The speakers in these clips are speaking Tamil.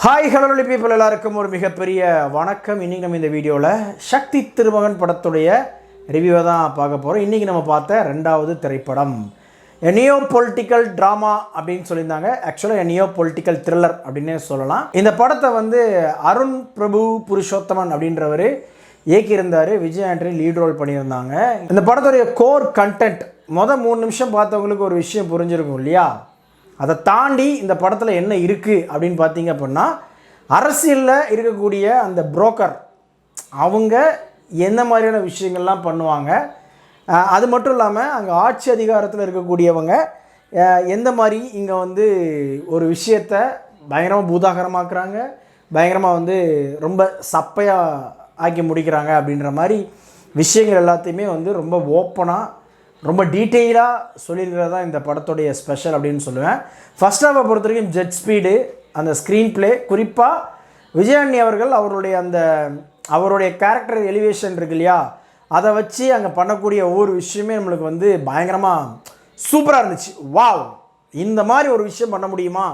ஹாய் ஹலோ பீப்புள் எல்லாருக்கும் ஒரு மிகப்பெரிய வணக்கம். இன்றைக்கி நம்ம இந்த வீடியோவில் சக்தி திருமகன் படத்துடைய ரிவ்யூவை தான் பார்க்க போகிறோம். இன்றைக்கி நம்ம பார்த்த ரெண்டாவது திரைப்படம் நியோ பொலிட்டிக்கல் ட்ராமா அப்படின்னு சொல்லியிருந்தாங்க. ஆக்சுவலாக நியோ பொலிட்டிக்கல் த்ரில்லர் அப்படின்னே சொல்லலாம். இந்த படத்தை அருண் பிரபு புருஷோத்தமன் அப்படின்றவர் இயக்கியிருந்தார். விஜய் ஆண்டனி லீட் ரோல் பண்ணியிருந்தாங்க. இந்த படத்துடைய கோர் கண்டென்ட் 3 நிமிஷம் பார்த்தவங்களுக்கு ஒரு விஷயம் புரிஞ்சிருக்கும் இல்லையா? அதை தாண்டி இந்த படத்தில் என்ன இருக்குது அப்படின்னு பார்த்தீங்க அப்படின்னா, அரசியலில் இருக்கக்கூடிய அந்த புரோக்கர் அவங்க எந்த மாதிரியான விஷயங்கள்லாம் பண்ணுவாங்க, அது மட்டும் இல்லாமல் அங்கே ஆட்சி அதிகாரத்தில் இருக்கக்கூடியவங்க எந்த மாதிரி இங்கே ஒரு விஷயத்தை பயங்கரமாக பூதாகரமாக்குறாங்க, பயங்கரமாக ரொம்ப சப்பையாக ஆக்கி முடிக்கிறாங்க அப்படின்ற மாதிரி விஷயங்கள் எல்லாத்தையுமே ரொம்ப ஓப்பனாக ரொம்ப டீட்டெயிலாக சொல்லியிருக்கிறது தான் இந்த படத்துடைய ஸ்பெஷல் அப்படின்னு சொல்லுவேன். ஃபர்ஸ்ட் ஹாஃபை பொறுத்த வரைக்கும் ஜெட் ஸ்பீடு, அந்த ஸ்க்ரீன் ப்ளே, குறிப்பாக விஜயாண்டி அவர்கள் அவருடைய கேரக்டர் எலிவேஷன் இருக்கு இல்லையா, அதை வச்சு அங்கே பண்ணக்கூடிய ஒவ்வொரு விஷயமே நம்மளுக்கு பயங்கரமாக சூப்பராக இருந்துச்சு. வாவ், இந்த மாதிரி ஒரு விஷயம் பண்ண முடியுமா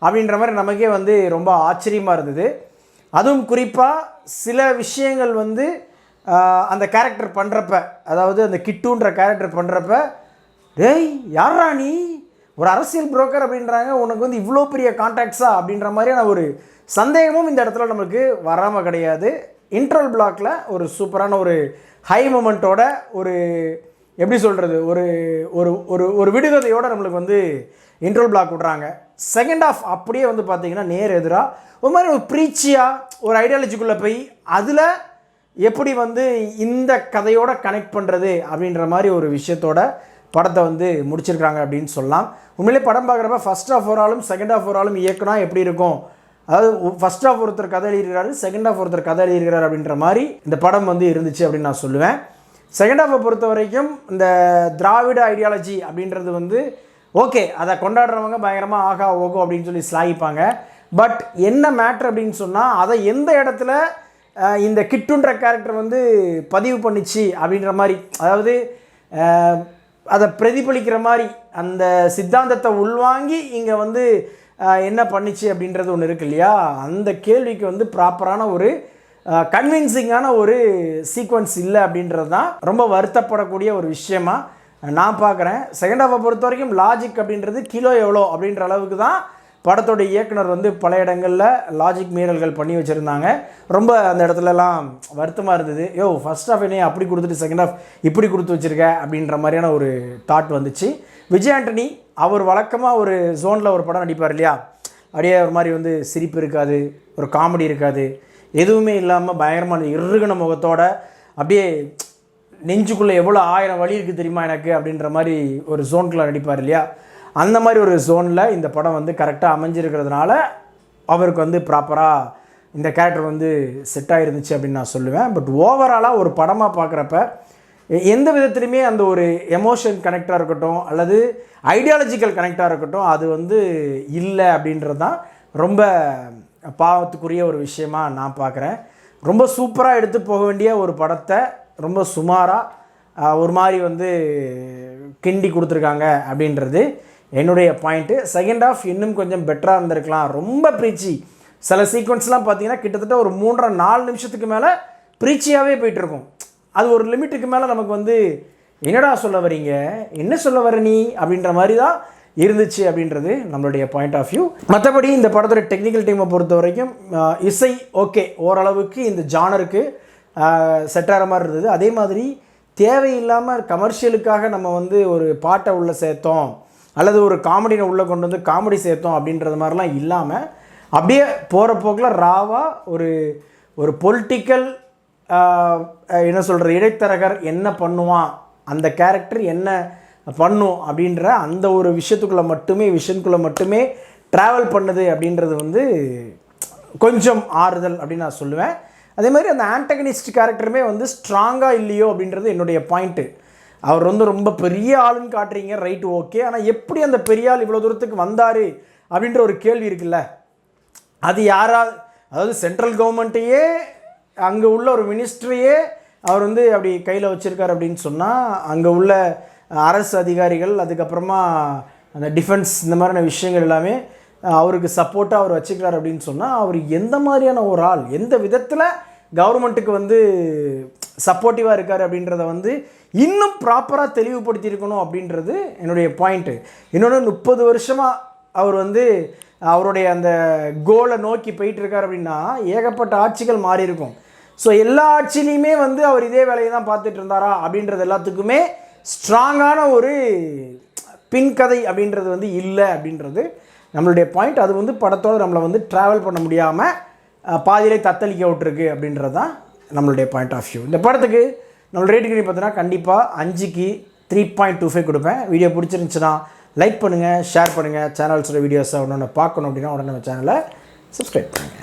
அப்படின்ற மாதிரி நமக்கே ரொம்ப ஆச்சரியமாக இருந்தது. அதுவும் குறிப்பாக சில விஷயங்கள் அந்த கேரக்டர் பண்ணுறப்ப, அதாவது அந்த கிட்டுன்ற கேரக்டர் பண்ணுறப்ப, டேய் யாரா நீ ஒரு அரசியல் புரோக்கர் அப்படின்றாங்க, உனக்கு இவ்வளோ பெரிய கான்டாக்ட்ஸா அப்படின்ற மாதிரியான ஒரு சந்தேகமும் இந்த இடத்துல நமக்கு வராமல் கிடையாது. இன்ட்ரோல் பிளாக்கில் ஒரு சூப்பரான ஒரு ஹை மொமெண்ட்டோட ஒரு எப்படி சொல்கிறது, ஒரு ஒரு ஒரு ஒரு விடுகதையோடு நம்மளுக்கு இன்ட்ரோல் பிளாக் விட்றாங்க. செகண்ட் ஆஃப் அப்படியே பார்த்தீங்கன்னா நேர் எதிராக ஒரு மாதிரி ஒரு ப்ரீச்சியாக ஒரு ஐடியாலஜிக்குள்ளே போய் அதில் எப்படி இந்த கதையோட கனெக்ட் பண்ணுறது அப்படின்ற மாதிரி ஒரு விஷயத்தோட படத்தை முடிச்சிருக்காங்க அப்படின்னு சொல்லலாம். உண்மையிலே படம் பார்க்குறப்ப ஃபஸ்ட் ஆஃப் ஒரு ஆளும் செகண்ட் ஆஃப் ஒரு ஆளும் இயக்குனா எப்படி இருக்கும், அதாவது ஃபஸ்ட் ஆஃப் ஒருத்தர் கதை எழுதியிருக்காரு, செகண்ட் ஆஃப் ஒருத்தர் கதை எழுதியிருக்கிறார் அப்படின்ற மாதிரி இந்த படம் இருந்துச்சு அப்படின்னு நான் சொல்லுவேன். செகண்ட் ஆஃபை பொறுத்த வரைக்கும் இந்த திராவிட ஐடியாலஜி அப்படின்றது ஓகே, அதை கொண்டாடுறவங்க பயங்கரமாக ஆகா ஓகோ அப்படின்னு சொல்லி ஸ்லாகிப்பாங்க. பட் என்ன மேட்ரு அப்படின்னு சொன்னால், அதை எந்த இடத்துல இந்த கிட்டுன்ற கேரக்டர் பதிவு பண்ணிச்சு அப்படின்ற மாதிரி, அதாவது அதை பிரதிபலிக்கிற மாதிரி அந்த சித்தாந்தத்தை உள்வாங்கி இங்கே என்ன பண்ணிச்சு அப்படின்றது ஒன்று இருக்கு இல்லையா, அந்த கேள்விக்கு ப்ராப்பரான ஒரு கன்வின்சிங்கான ஒரு சீக்வன்ஸ் இல்லை அப்படின்றது தான் ரொம்ப வருத்தப்படக்கூடிய ஒரு விஷயமா நான் பார்க்குறேன். செகண்ட் ஹாஃபை பொறுத்த வரைக்கும் லாஜிக் அப்படின்றது கிலோ எவ்வளோ அப்படின்ற அளவுக்கு தான் படத்தோட இயக்குனர் பல இடங்களில் லாஜிக் மீறல்கள் பண்ணி வச்சுருந்தாங்க. ரொம்ப அந்த இடத்துலலாம் வருத்தமாக இருந்தது. ஃபர்ஸ்ட் ஹாஃப் என்னையே அப்படி கொடுத்துட்டு செகண்ட் ஹாஃப் இப்படி கொடுத்து வச்சுருக்க அப்படின்ற மாதிரியான ஒரு தாட் வந்துச்சு. விஜய் ஆண்டனி அவர் வழக்கமாக ஒரு ஜோனில் ஒரு படம் நடிப்பார் இல்லையா, அப்படியே ஒரு மாதிரி சிரிப்பு இருக்காது, ஒரு காமெடி இருக்காது, எதுவுமே இல்லாமல் பயங்கரமான இறுகின முகத்தோட அப்படியே நெஞ்சுக்குள்ளே எவ்வளோ 1000 வழி இருக்குது தெரியுமா எனக்கு அப்படின்ற மாதிரி ஒரு ஜோனுக்குள்ளே நடிப்பார் இல்லையா, அந்த மாதிரி ஒரு ஜோனில் இந்த படம் கரெக்டாக அமைஞ்சிருக்கிறதுனால அவருக்கு ப்ராப்பராக இந்த கேரக்டர் செட் ஆகிருந்துச்சு அப்படின்னு நான் சொல்லுவேன். பட் ஓவராலாக ஒரு படமாக பார்க்குறப்ப எந்த விதத்துலையுமே அந்த ஒரு எமோஷன் கனெக்டாக இருக்கட்டும் அல்லது ஐடியாலஜிக்கல் கனெக்டாக இருக்கட்டும், அது இல்லை அப்படின்றது தான் ரொம்ப பாவத்துக்குரிய ஒரு விஷயமாக நான் பார்க்குறேன். ரொம்ப சூப்பராக எடுத்து போக வேண்டிய ஒரு படத்தை ரொம்ப சுமாராக ஒரு மாதிரி கிண்டி கொடுத்துருக்காங்க அப்படின்றது என்னுடைய பாயிண்ட்டு. செகண்ட் ஆஃப் இன்னும் கொஞ்சம் பெட்டராக இருந்திருக்கலாம். ரொம்ப ப்ரீச்சி, சில சீக்வன்ஸ்லாம் பார்த்தீங்கன்னா கிட்டத்தட்ட ஒரு 3.5-4 நிமிஷத்துக்கு மேலே ப்ரீச்சியாகவே போயிட்டுருக்கும். அது ஒரு லிமிட்டுக்கு மேலே நமக்கு என்னடா சொல்ல வரீங்க, என்ன சொல்ல வர நீ அப்படின்ற மாதிரி தான் இருந்துச்சு அப்படின்றது நம்மளுடைய பாயிண்ட் ஆஃப் வியூ. மற்றபடி இந்த படத்தோட டெக்னிக்கல் டீமை பொறுத்த வரைக்கும் இசை ஓகே, ஓரளவுக்கு இந்த ஜானருக்கு செட் ஆகிற மாதிரி இருந்தது. அதே மாதிரி தேவையில்லாமல் கமர்ஷியலுக்காக நம்ம ஒரு பாட்டை உள்ளே சேர்த்தோம் அல்லது ஒரு காமெடியை உள்ளே கொண்டு காமெடி சேர்த்தோம் அப்படின்றது மாதிரிலாம் இல்லாமல் அப்படியே போகிற போக்கில் ராவாக ஒரு பொலிட்டிக்கல் என்ன சொல்கிற இடைத்தரகர் என்ன பண்ணுவான், அந்த கேரக்டர் என்ன பண்ணும் அப்படின்ற அந்த ஒரு விஷயத்துக்குள்ளே மட்டுமே ட்ராவல் பண்ணுது அப்படின்றது கொஞ்சம் ஆறுதல் அப்படின்னு நான் சொல்லுவேன். அதே மாதிரி அந்த ஆன்டகனிஸ்ட் கேரக்டருமே ஸ்ட்ராங்காக இல்லையோ அப்படின்றது என்னுடைய பாயிண்ட்டு. அவர் ரொம்ப பெரிய ஆளுன்னு காட்டுறீங்க, ரைட்டு ஓகே, ஆனால் எப்படி அந்த பெரிய ஆள் இவ்வளோ தூரத்துக்கு வந்தார் அப்படின்ற ஒரு கேள்வி இருக்குல்ல, அது யாராவது, அதாவது சென்ட்ரல் கவர்மெண்ட்டையே அங்கே உள்ள ஒரு மினிஸ்ட்ரியே அவர் அப்படி கையில் வச்சுருக்கார் அப்படின்னு சொன்னால், அங்கே உள்ள அரசு அதிகாரிகள் அதுக்கப்புறமா அந்த டிஃபென்ஸ் இந்த மாதிரியான விஷயங்கள் எல்லாமே அவருக்கு சப்போர்ட்டாக அவர் வச்சுக்கிறார் அப்படின்னு சொன்னால் அவர் எந்த மாதிரியான ஒரு ஆள், எந்த விதத்தில் கவர்மெண்ட்டுக்கு வந்து சப்போர்ட்டிவாக இருக்கார் அப்படின்றத வந்து இன்னும் ப்ராப்பராக தெளிவுபடுத்தியிருக்கணும் அப்படின்றது என்னுடைய பாயிண்ட்டு. இன்னொன்று 30 வருஷமாக அவர் வந்து அவருடைய அந்த கோலை நோக்கி போயிட்டுருக்கார் அப்படின்னா ஏகப்பட்ட ஆட்சிகள் மாறி இருக்கும். ஸோ எல்லா ஆட்சிலையுமே வந்து அவர் இதே வேலையை தான் பார்த்துட்டு இருந்தாரா அப்படின்றது எல்லாத்துக்குமே ஸ்ட்ராங்கான ஒரு பின்கதை அப்படின்றது வந்து இல்லை அப்படின்றது நம்மளுடைய பாயிண்ட். அது வந்து படத்தோடு நம்மளை வந்து ட்ராவல் பண்ண முடியாமல் பாதியிலே தத்தளிக்க விட்டுருக்கு அப்படின்றது தான் நம்மளுடைய பாயிண்ட் ஆஃப் வியூ. இந்த படத்துக்கு நம்ம ரேட்டுக்கு பார்த்தீங்கன்னா கண்டிப்பாக 5க்கு 3.25 கொடுப்பேன். வீடியோ பிடிச்சிருந்துச்சுன்னா லைக் பண்ணுங்கள், ஷேர் பண்ணுங்கள். சேனல்ஸோட வீடியோஸை ஒன்று பார்க்கணும் அப்படின்னா உடனே நம்ம சேனலை சப்ஸ்கிரைப் பண்ணுங்கள்.